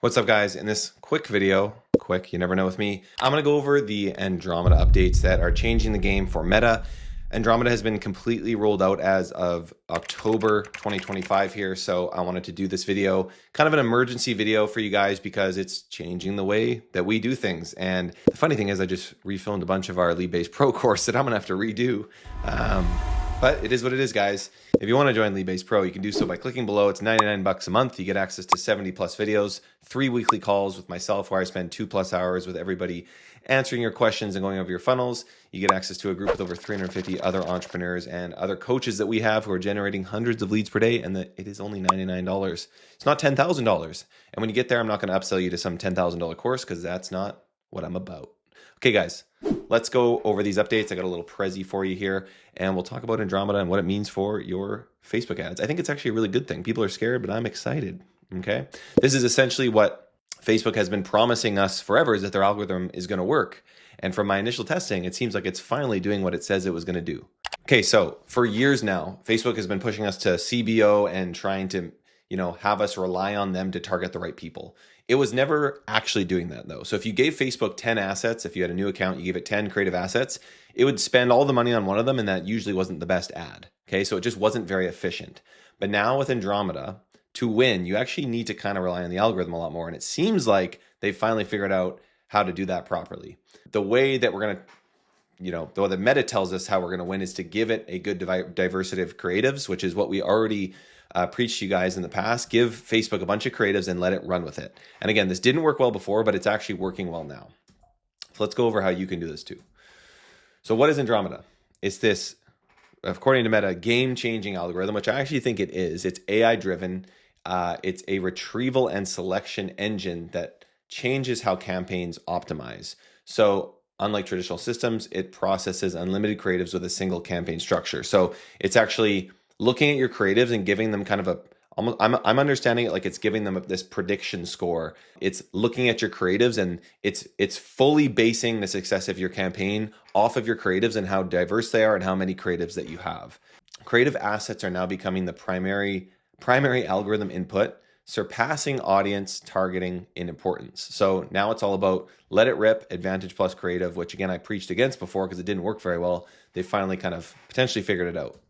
What's up, guys? In this quick video, you never know with me, I'm going to go over the Andromeda updates that are changing the game for Meta. Andromeda has been completely rolled out as of October 2025 here, so I wanted to do this video, kind of an emergency video for you guys because it's changing the way that we do things. And the funny thing is I just refilmed a bunch of our Leadbase Pro course that I'm going to have to redo. But it is what it is, guys. If you want to join Leadbase Pro, you can do so by clicking below. It's 99 bucks a month. You get access to 70 plus videos, 3 weekly calls with myself where I spend 2+ hours with everybody answering your questions and going over your funnels. You get access to a group with over 350 other entrepreneurs and other coaches that we have who are generating hundreds of leads per day, and it is only $99. It's not $10,000. And when you get there, I'm not going to upsell you to some $10,000 course because that's not what I'm about. Okay, guys, let's go over these updates. I got a little Prezi for you here, and we'll talk about Andromeda and what it means for your Facebook ads. I think it's actually a really good thing. People are scared, but I'm excited, okay? This is essentially what Facebook has been promising us forever, is that their algorithm is going to work. And from my initial testing, it seems like it's finally doing what it says it was going to do. Okay, so for years now, Facebook has been pushing us to CBO and trying to, have us rely on them to target the right people. It was never actually doing that, though. So if you gave Facebook 10 assets, if you had a new account, you gave it 10 creative assets, it would spend all the money on one of them, and that usually wasn't the best ad. Okay, so it just wasn't very efficient. But now with Andromeda, to win, you actually need to kind of rely on the algorithm a lot more. And it seems like they've finally figured out how to do that properly. The way that we're going to, the way that Meta tells us how we're going to win is to give it a good diversity of creatives, which is what we already preached to you guys in the past. Give Facebook a bunch of creatives and let it run with it. And again, this didn't work well before, but it's actually working well now. So let's go over how you can do this too. So what is Andromeda? It's this, according to Meta, game-changing algorithm, which I actually think it is. It's AI-driven. It's a retrieval and selection engine that changes how campaigns optimize. So unlike traditional systems, it processes unlimited creatives with a single campaign structure. So it's actually looking at your creatives and giving them kind of I'm understanding it like it's giving them this prediction score. It's looking at your creatives and it's fully basing the success of your campaign off of your creatives and how diverse they are and how many creatives that you have. Creative assets are now becoming the primary algorithm input, surpassing audience targeting in importance. So now it's all about let it rip, advantage plus creative, which again, I preached against before because it didn't work very well. They finally kind of potentially figured it out.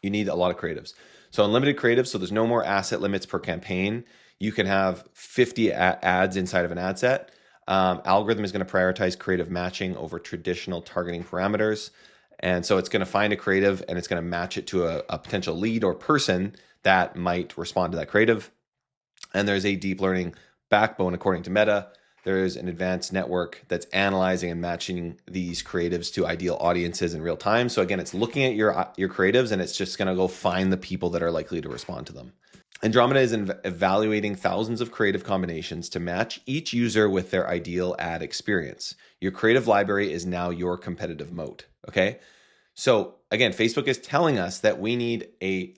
You need a lot of creatives. So unlimited creatives, so there's no more asset limits per campaign. You can have 50 ads inside of an ad set. Algorithm is going to prioritize creative matching over traditional targeting parameters. And so it's going to find a creative and it's going to match it to a potential lead or person that might respond to that creative. And there's a deep learning backbone, according to Meta. There is an advanced network that's analyzing and matching these creatives to ideal audiences in real time. So again, it's looking at your creatives and it's just going to go find the people that are likely to respond to them. Andromeda is evaluating thousands of creative combinations to match each user with their ideal ad experience. Your creative library is now your competitive moat, okay? So again, Facebook is telling us that we need a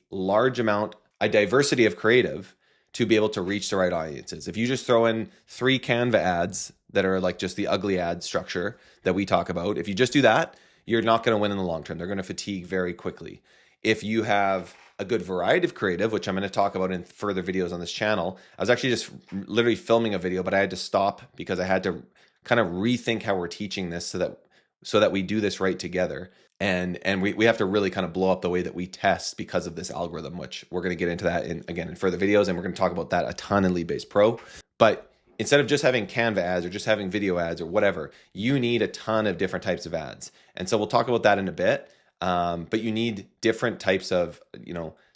diversity of creative to be able to reach the right audiences. If you just throw in 3 Canva ads that are like just the ugly ad structure that we talk about, if you just do that, you're not going to win in the long term. They're going to fatigue very quickly. If you have a good variety of creative, which I'm going to talk about in further videos on this channel, I was actually just literally filming a video, but I had to stop because I had to kind of rethink how we're teaching this so that we do this right together. And we have to really kind of blow up the way that we test because of this algorithm, which we're going to get into that in further videos. And we're going to talk about that a ton in Leadbase Pro. But instead of just having Canva ads or just having video ads or whatever, you need a ton of different types of ads. And so we'll talk about that in a bit. But you need different types of,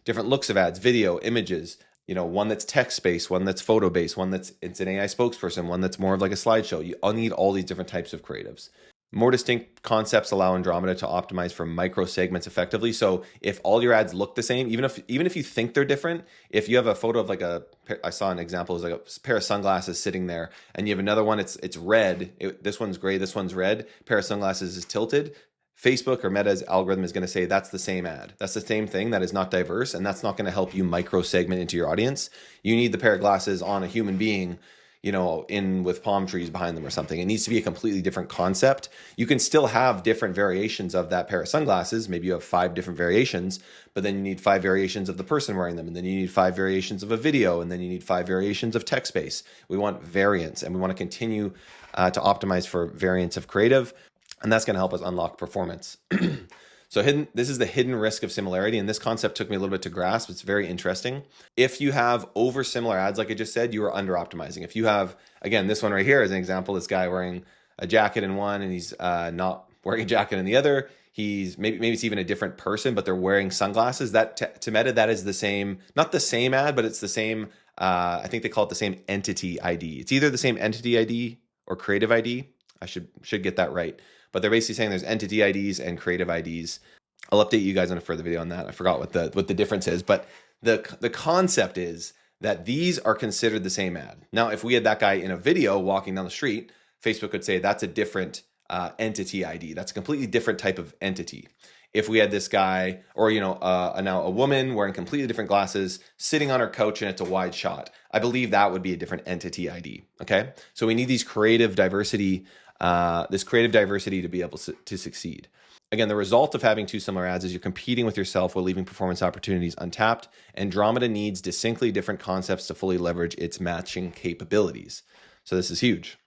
different looks of ads, video, images, one that's text-based, one that's photo-based, it's an AI spokesperson, one that's more of like a slideshow. You all need all these different types of creatives. More distinct concepts allow Andromeda to optimize for micro segments effectively. So if all your ads look the same, even if you think they're different, if you have a photo of I saw an example, it was like a pair of sunglasses sitting there, and you have another one, it's red. This one's gray, this one's red. Pair of sunglasses is tilted. Facebook or Meta's algorithm is going to say that's the same ad. That's the same thing that is not diverse, and that's not going to help you micro segment into your audience. You need the pair of glasses on a human being, in with palm trees behind them or something. It needs to be a completely different concept. You can still have different variations of that pair of sunglasses. Maybe you have 5 different variations, but then you need 5 variations of the person wearing them. And then you need 5 variations of a video. And then you need 5 variations of text space. We want variance, and we want to continue to optimize for variance of creative. And that's going to help us unlock performance. So this is the hidden risk of similarity. And this concept took me a little bit to grasp. It's very interesting. If you have over similar ads, like I just said, you are under optimizing. If you have, again, this one right here is an example, this guy wearing a jacket in one and he's not wearing a jacket in the other. He's maybe it's even a different person, but they're wearing sunglasses. That to Meta, that is the same, not the same ad, but it's the same, I think they call it the same entity ID. It's either the same entity ID or creative ID. I should get that right. But they're basically saying there's entity IDs and creative IDs. I'll update you guys on a further video on that. I forgot what the difference is, but the concept is that these are considered the same ad. Now, if we had that guy in a video walking down the street, Facebook would say that's a different entity ID. That's a completely different type of entity. If we had this guy, or now a woman wearing completely different glasses, sitting on her couch and it's a wide shot, I believe that would be a different entity ID. Okay, so we need these creative diversity. This creative diversity to be able to succeed. Again, the result of having 2 similar ads is you're competing with yourself while leaving performance opportunities untapped. Andromeda needs distinctly different concepts to fully leverage its matching capabilities. So this is huge.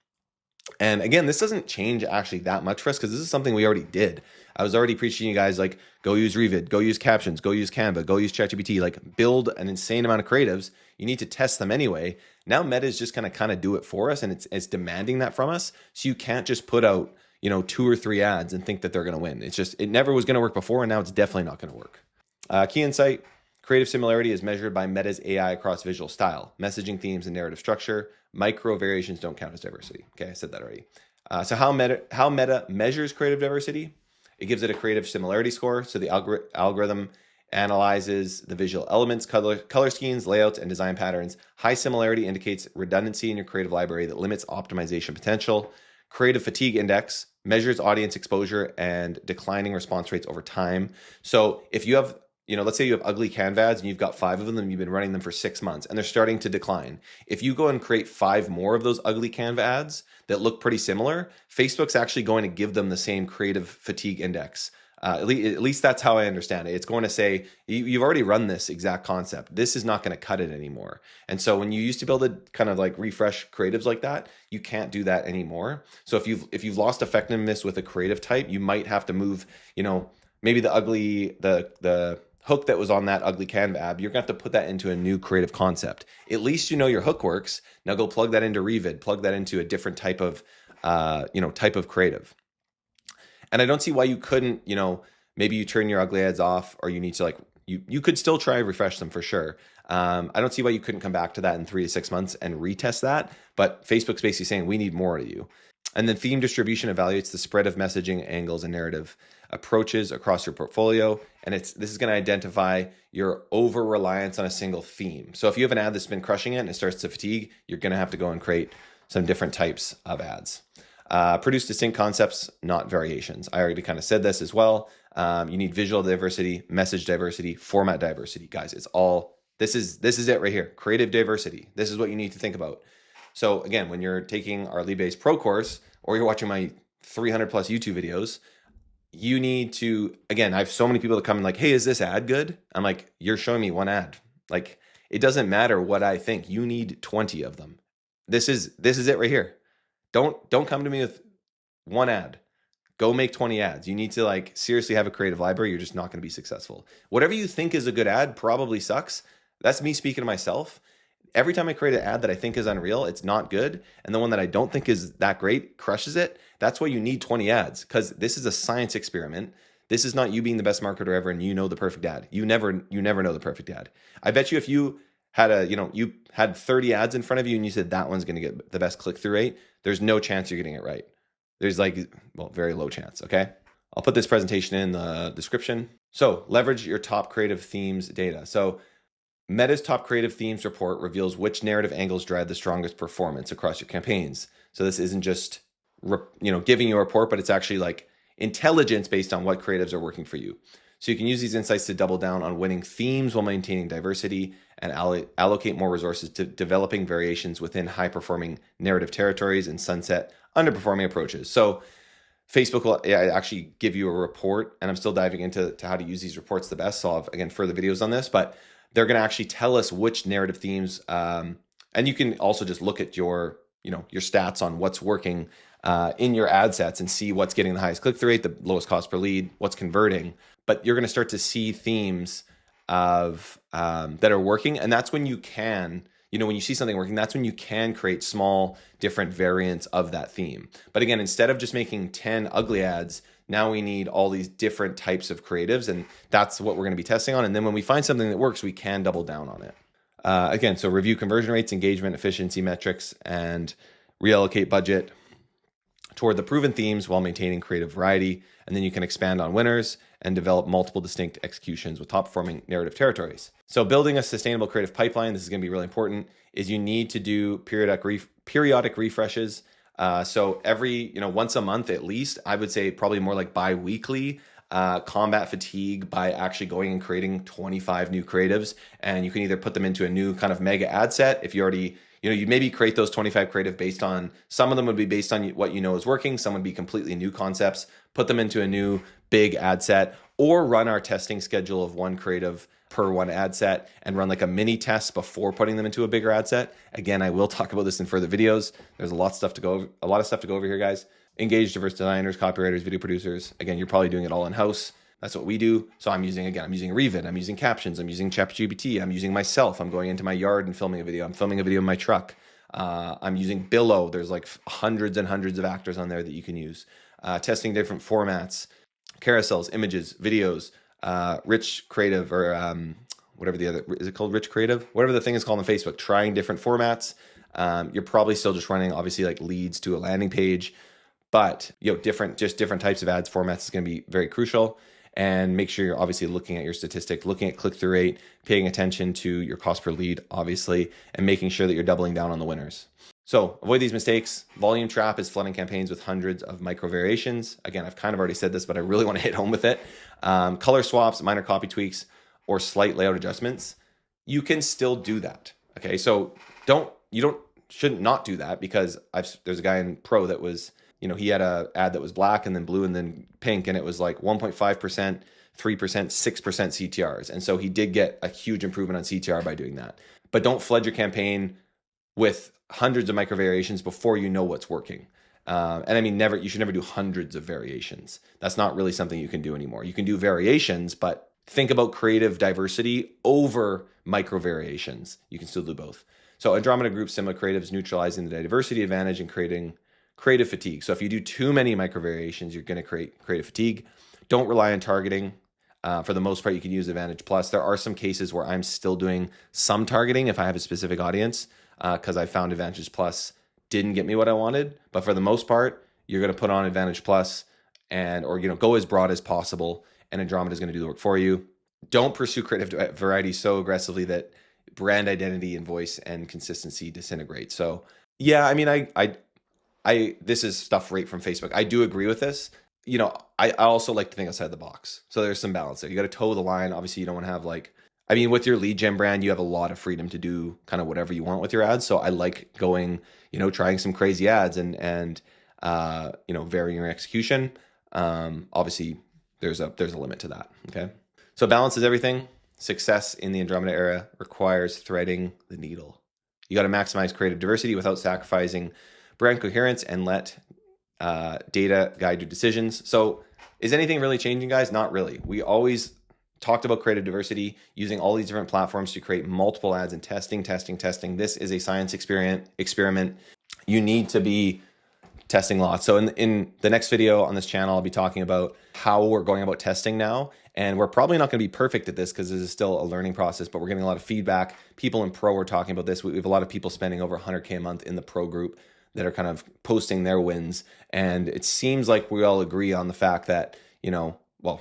And again, this doesn't change actually that much for us because this is something we already did. I was already preaching you guys like, go use Revid, go use captions, go use Canva, go use ChatGPT, like build an insane amount of creatives. You need to test them anyway. Now Meta is just going to kind of do it for us, and it's demanding that from us. So you can't just put out, 2 or 3 ads and think that they're going to win. It never was going to work before, and now it's definitely not going to work. Key insight, creative similarity is measured by Meta's AI across visual style, messaging themes, and narrative structure. Micro variations don't count as diversity. Okay, I said that already. So how Meta measures creative diversity? It gives it a creative similarity score. So the algorithm analyzes the visual elements, color schemes, layouts, and design patterns. High similarity indicates redundancy in your creative library that limits optimization potential. Creative fatigue index measures audience exposure and declining response rates over time. So if you have, let's say you have ugly Canva ads and you've got 5 of them and you've been running them for 6 months and they're starting to decline. If you go and create 5 more of those ugly Canva ads that look pretty similar, Facebook's actually going to give them the same creative fatigue index. At least that's how I understand it. It's going to say, you've already run this exact concept. This is not going to cut it anymore. And so when you used to be able to kind of like refresh creatives like that, you can't do that anymore. So if you've lost effectiveness with a creative type, you might have to move, maybe the hook that was on that ugly Canva ad, you're gonna have to put that into a new creative concept. At least your hook works. Now go plug that into Revid, plug that into a different type of creative. And I don't see why you couldn't, maybe you turn your ugly ads off, or you need to you could still try and refresh them for sure. I don't see why you couldn't come back to that in 3 to 6 months and retest that. But Facebook's basically saying we need more of you. And then theme distribution evaluates the spread of messaging, angles, and narrative approaches across your portfolio. And this is going to identify your over reliance on a single theme. So if you have an ad that's been crushing it and it starts to fatigue, you're going to have to go and create some different types of ads. Produce distinct concepts, not variations. I already kind of said this as well. You need visual diversity, message diversity, format diversity. Guys, this is it right here. Creative diversity. This is what you need to think about. So again, when you're taking our Leadbase Pro course, or you're watching my 300 plus YouTube videos, you need to, again, I have so many people that come and like, hey, is this ad good? I'm like, you're showing me one ad. Like, it doesn't matter what I think. You need 20 of them. This is it right here. Don't come to me with one ad. Go make 20 ads. You need to seriously have a creative library. You're just not going to be successful. Whatever you think is a good ad probably sucks. That's me speaking to myself. Every time I create an ad that I think is unreal, it's not good. And the one that I don't think is that great crushes it. That's why you need 20 ads, because this is a science experiment. This is not you being the best marketer ever and the perfect ad. You never know the perfect ad. I bet you if you had you had 30 ads in front of you and you said that one's going to get the best click-through rate, there's no chance you're getting it right. There's very low chance, okay? I'll put this presentation in the description. So leverage your top creative themes data. So Meta's top creative themes report reveals which narrative angles drive the strongest performance across your campaigns. So this isn't just giving you a report, but it's actually intelligence based on what creatives are working for you. So you can use these insights to double down on winning themes while maintaining diversity and allocate more resources to developing variations within high-performing narrative territories and sunset underperforming approaches. So Facebook will actually give you a report, and I'm still diving into how to use these reports the best. So I'll have, again, further videos on this, but they're going to actually tell us which narrative themes, and you can also just look at your stats on what's working in your ad sets and see what's getting the highest click-through rate, the lowest cost per lead, what's converting. But you're going to start to see themes of that are working, and that's when you can. When you see something working, that's when you can create small, different variants of that theme. But again, instead of just making 10 ugly ads, now we need all these different types of creatives, and that's what we're going to be testing on. And then when we find something that works, we can double down on it. Again, so review conversion rates, engagement, efficiency metrics, and reallocate budget toward the proven themes while maintaining creative variety. And then you can expand on winners and develop multiple distinct executions with top-performing narrative territories. So building a sustainable creative pipeline, this is going to be really important, is you need to do periodic refreshes. So every, once a month at least, I would say probably more like bi-weekly, combat fatigue by actually going and creating 25 new creatives. And you can either put them into a new kind of mega ad set if you already, you'd maybe create those 25 creative based on, some of them would be based on what is working, some would be completely new concepts, put them into a new big ad set, or run our testing schedule of one creative per one ad set and run like a mini test before putting them into a bigger ad set. Again, I will talk about this in further videos. There's a lot of stuff to go over here, guys. Engage diverse designers, copywriters, video producers. Again, you're probably doing it all in-house. That's what we do. So I'm using Revid, I'm using captions, I'm using ChatGPT, I'm using myself. I'm going into my yard and filming a video. I'm filming a video in my truck. I'm using Billow. There's like hundreds and hundreds of actors on there that you can use. Testing different formats, carousels, images, videos, rich creative, or whatever the other, is it called rich creative? Whatever the thing is called on Facebook, trying different formats. You're probably still just running obviously like leads to a landing page, but different types of ads formats is going to be very crucial. And make sure you're obviously looking at your statistics, looking at click-through rate, paying attention to your cost per lead, obviously, and making sure that you're doubling down on the winners. So avoid these mistakes. Volume trap is flooding campaigns with hundreds of micro variations. Again, I've kind of already said this, but I really want to hit home with it. Color swaps, minor copy tweaks, or slight layout adjustments. You can still do that. Okay, so shouldn't not do that, because there's a guy in Pro that was, he had an ad that was black and then blue and then pink, and it was like 1.5%, 3%, 6% CTRs. And so he did get a huge improvement on CTR by doing that. But don't flood your campaign with hundreds of micro variations before you know what's working. And I mean, you should never do hundreds of variations. That's not really something you can do anymore. You can do variations, but think about creative diversity over micro variations. You can still do both. So Andromeda groups similar creatives, neutralizing the diversity advantage and creating creative fatigue. So if you do too many micro variations, you're going to create creative fatigue. Don't rely on targeting. For the most part, you can use Advantage Plus. There are some cases where I'm still doing some targeting if I have a specific audience, because I found Advantage Plus didn't get me what I wanted. But for the most part, you're going to put on Advantage Plus or go as broad as possible, and Andromeda is going to do the work for you. Don't pursue creative variety so aggressively that brand identity and voice and consistency disintegrate. So yeah, I mean, this is stuff right from Facebook. I do agree with this. I also like to think outside the box. So there's some balance there. You got to toe the line. Obviously, you don't want to have with your lead gen brand, you have a lot of freedom to do kind of whatever you want with your ads. So I like going, trying some crazy ads and varying your execution. Obviously, there's a limit to that. Okay. So balance is everything. Success in the Andromeda era requires threading the needle. You got to maximize creative diversity without sacrificing brand coherence, and let data guide your decisions. So is anything really changing, guys? Not really. We always talked about creative diversity, using all these different platforms to create multiple ads and testing. This is a science experiment. You need to be testing lots. So in the next video on this channel, I'll be talking about how we're going about testing now. And we're probably not going to be perfect at this because this is still a learning process, but we're getting a lot of feedback. People in Pro are talking about this. We have a lot of people spending over 100K a month in the Pro group that are kind of posting their wins. And it seems like we all agree on the fact that,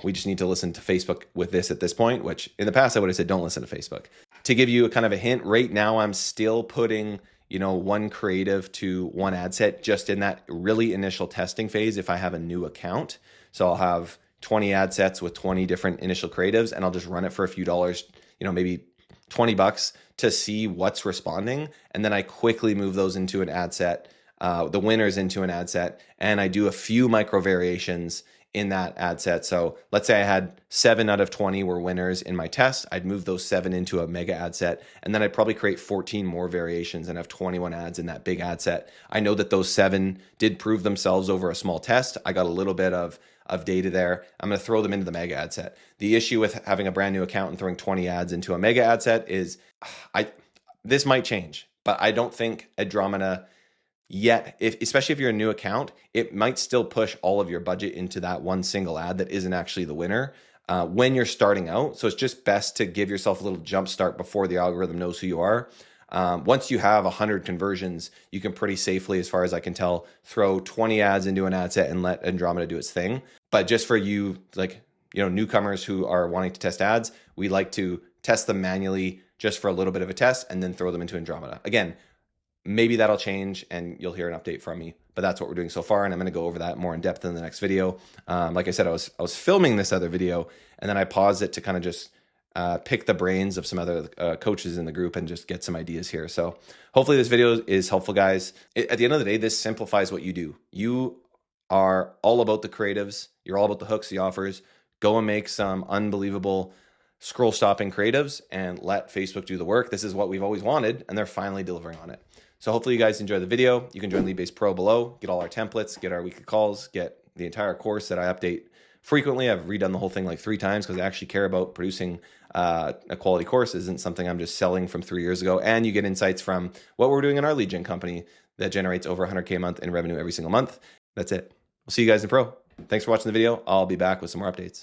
we just need to listen to Facebook with this at this point, which in the past I would have said, don't listen to Facebook. To give you a kind of a hint, right now I'm still putting, one creative to one ad set just in that really initial testing phase if I have a new account. So I'll have, 20 ad sets with 20 different initial creatives, and I'll just run it for a few dollars, maybe $20 to see what's responding. And then I quickly move those into an ad set, the winners into an ad set, and I do a few micro variations in that ad set. So let's say I had 7 out of 20 were winners in my test. I'd move those 7 into a mega ad set, and then I'd probably create 14 more variations and have 21 ads in that big ad set. I know that those 7 did prove themselves over a small test. I got a little bit of data there. I'm going to throw them into the mega ad set. The issue with having a brand new account and throwing 20 ads into a mega ad set is this might change, but I don't think Andromeda yet, especially if you're a new account, it might still push all of your budget into that one single ad that isn't actually the winner when you're starting out. So it's just best to give yourself a little jump start before the algorithm knows who you are. Once you have 100 conversions, you can pretty safely, as far as I can tell, throw 20 ads into an ad set and let Andromeda do its thing. But just for you, newcomers who are wanting to test ads, we like to test them manually just for a little bit of a test and then throw them into Andromeda. Again, maybe that'll change and you'll hear an update from me, but that's what we're doing so far. And I'm going to go over that more in depth in the next video. Like I said, I was filming this other video and then I paused it to kind of just pick the brains of some other coaches in the group and just get some ideas here. So hopefully this video is helpful, guys. At the end of the day, this simplifies what you do. You are all about the creatives. You're all about the hooks, the offers. Go and make some unbelievable scroll stopping creatives and let Facebook do the work. This is what we've always wanted, and they're finally delivering on it. So hopefully you guys enjoy the video. You can join Leadbase Pro below, get all our templates, get our weekly calls, get the entire course that I update frequently. I've redone the whole thing like 3 times because I actually care about producing a quality course. It isn't something I'm just selling from 3 years ago. And you get insights from what we're doing in our lead gen company that generates over 100K a month in revenue every single month. That's it. We'll see you guys in Pro. Thanks for watching the video. I'll be back with some more updates.